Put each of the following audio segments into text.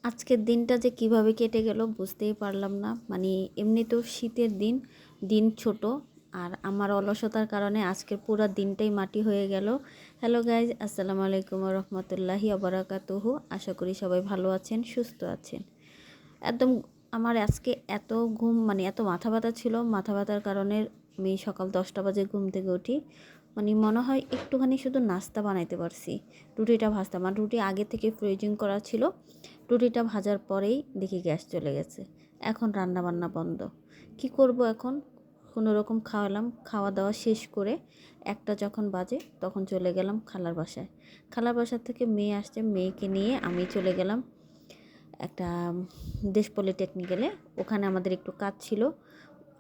আজকের দিনটা যে কিভাবে কেটে গেল বুঝতেই পারলাম না। মানে এমনিতেও শীতের দিন, দিন ছোট, আর আমার অলসতার কারণে আজকের পুরা দিনটাই মাটি হয়ে গেল। হ্যালো গাইজ, আসসালামু আলাইকুম ওয়া রাহমাতুল্লাহি ওয়া বারাকাতুহু। আশা করি সবাই ভালো আছেন, সুস্থ আছেন। একদম আমার আজকে এত ঘুম, মানে এত মাথা ব্যথা ছিল। মাথা ব্যথার কারণে আমি সকাল 10টা বাজে ঘুম থেকে উঠি। মানে মনে হয় একটুখানি শুধু নাস্তা বানাইতে পারছি। রুটিটা ভাজতাম, আর রুটি আগে থেকে ফ্রিজিং করা ছিল। রুটিটা ভাজার পরেই দেখি গ্যাস চলে গেছে। এখন রান্না বান্না বন্ধ। কি করব এখন? কোনো রকম খাওয়ালাম, খাওয়া দাওয়া শেষ করে একটা যখন বাজে তখন চলে গেলাম খালার বাসায়। খালার বাসার থেকে মেয়ে আসছে, মেয়েকে নিয়ে আমি চলে গেলাম একটা দেশ পলিটেকনিক্যালে। ওখানে আমাদের একটু কাজ ছিল।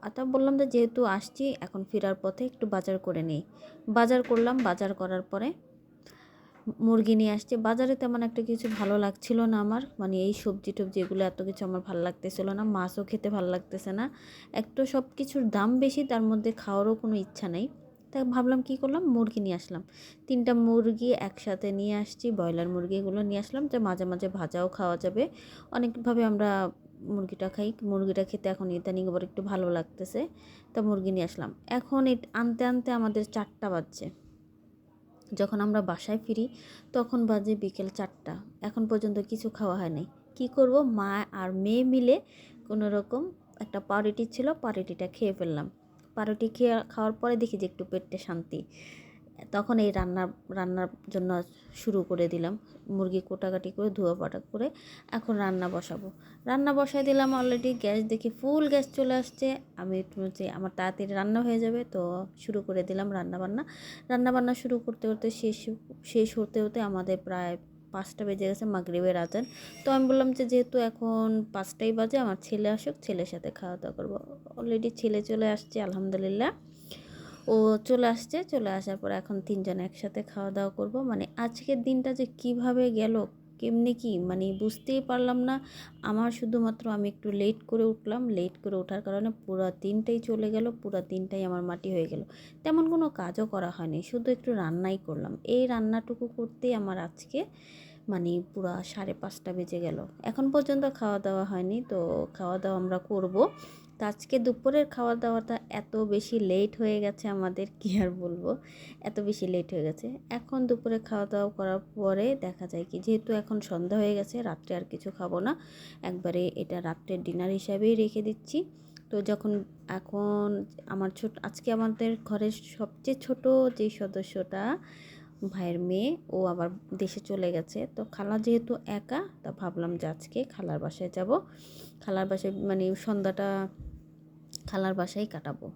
আর তা বললাম যে যেহেতু আসছি এখন ফেরার পথে একটু বাজার করে নিই। বাজার করলাম, বাজার করার পরে মুরগি নিয়ে আসছে। বাজারে তেমন একটা কিছু ভালো লাগছিল না আমার, মানে এই সবজি টবজি এগুলো এত কিছু আমার ভালো লাগতেছিল না। মাছও খেতে ভালো লাগতেছে না। একটু সব কিছুর দাম বেশি, তার মধ্যে খাওয়ারও কোনো ইচ্ছা নেই। তাই ভাবলাম কী করলাম, মুরগি নিয়ে আসলাম। 3টা মুরগি একসাথে নিয়ে আসছি, ব্রয়লার মুরগিগুলো নিয়ে আসলাম, যে মাঝে মাঝে ভাজাও খাওয়া যাবে। অনেকভাবে আমরা মুরগিটা খাই, মুরগিটা খেতে এখন ইদানিং আবার একটু ভালো লাগতেছে। তা মুরগি নিয়ে আসলাম। এখন আনতে আনতে আমাদের 4টা বাজছে। যখন আমরা বাসায় ফিরি তখন বাজে বিকেল 4টা। এখন পর্যন্ত কিছু খাওয়া হয় নাই। কী করব, মা আর মেয়ে মিলে কোনো রকম একটা পাউরুটি ছিল, পাউরুটিটা খেয়ে ফেললাম। পাউরুটি খাওয়ার পরে দেখি যে একটু পেটে শান্তি। তখন এই রান্নার জন্য শুরু করে দিলাম। মুরগি কোটাকাটি করে ধোয়া পাটা করে এখন রান্না বসাবো। রান্না বসাই দিলাম, অলরেডি গ্যাস দেখি ফুল গ্যাস চলে আসছে। আমি একটু যে আমার তাড়াতাড়ি রান্না হয়ে যাবে, তো শুরু করে দিলাম রান্নাবান্না শুরু করতে করতে শেষ হতে হতে আমাদের প্রায় 5টা বেজে গেছে, মাগরিবের আজান। তো আমি বললাম যে যেহেতু এখন 5টাই বাজে, আমার ছেলে আসুক, ছেলের সাথে খাওয়া দাওয়া করবো। অলরেডি ছেলে চলে আসছে, আলহামদুলিল্লাহ। ও চলে আসছে, চলে আসার পর এখন 3জন একসাথে খাওয়া দাওয়া করব। মানে আজকের দিনটা যে কিভাবে গেল, কেমনি কি, মানে বুঝতেই পারলাম না। আমার শুধুমাত্র আমি একটু লেট করে উঠলাম, লেট করে ওঠার কারণে পুরো দিনটাই চলে গেল, পুরো দিনটাই আমার মাটি হয়ে গেল। তেমন কোনো কাজও করা হয়নি, শুধু একটু রান্নাই করলাম। এই রান্নাটুকু করতেই আমার আজকে মানে পুরো 5:30 বেজে গেল। এখন পর্যন্ত খাওয়া দাওয়া হয়নি, তো খাওয়া দাওয়া আমরা করব। তো আজকে দুপুরের খাওয়া দাওয়াটা এত বেশি লেট হয়ে গেছে আমাদের, কি আর বলবো, এত বেশি লেট হয়ে গেছে। এখন দুপুরে খাওয়া দাওয়া করার পরে দেখা যায় কি, যেহেতু এখন সন্ধ্যা হয়ে গেছে, রাত্রে আর কিছু খাবো না, একবারে এটা রাত্রের ডিনার হিসাবেই রেখে দিচ্ছি। তো যখন এখন আজকে আমাদের ঘরের সবচেয়ে ছোট যে সদস্যটা, ভাইয়ের মেয়ে, ও আবার দেশে চলে গেছে। তো খালা যেহেতু একা, তা ভাবলাম যে আজকে খালার বাসায় যাব। খালার বাসায় মানে সন্ধ্যাটা খালার বাসায় কাটাবো।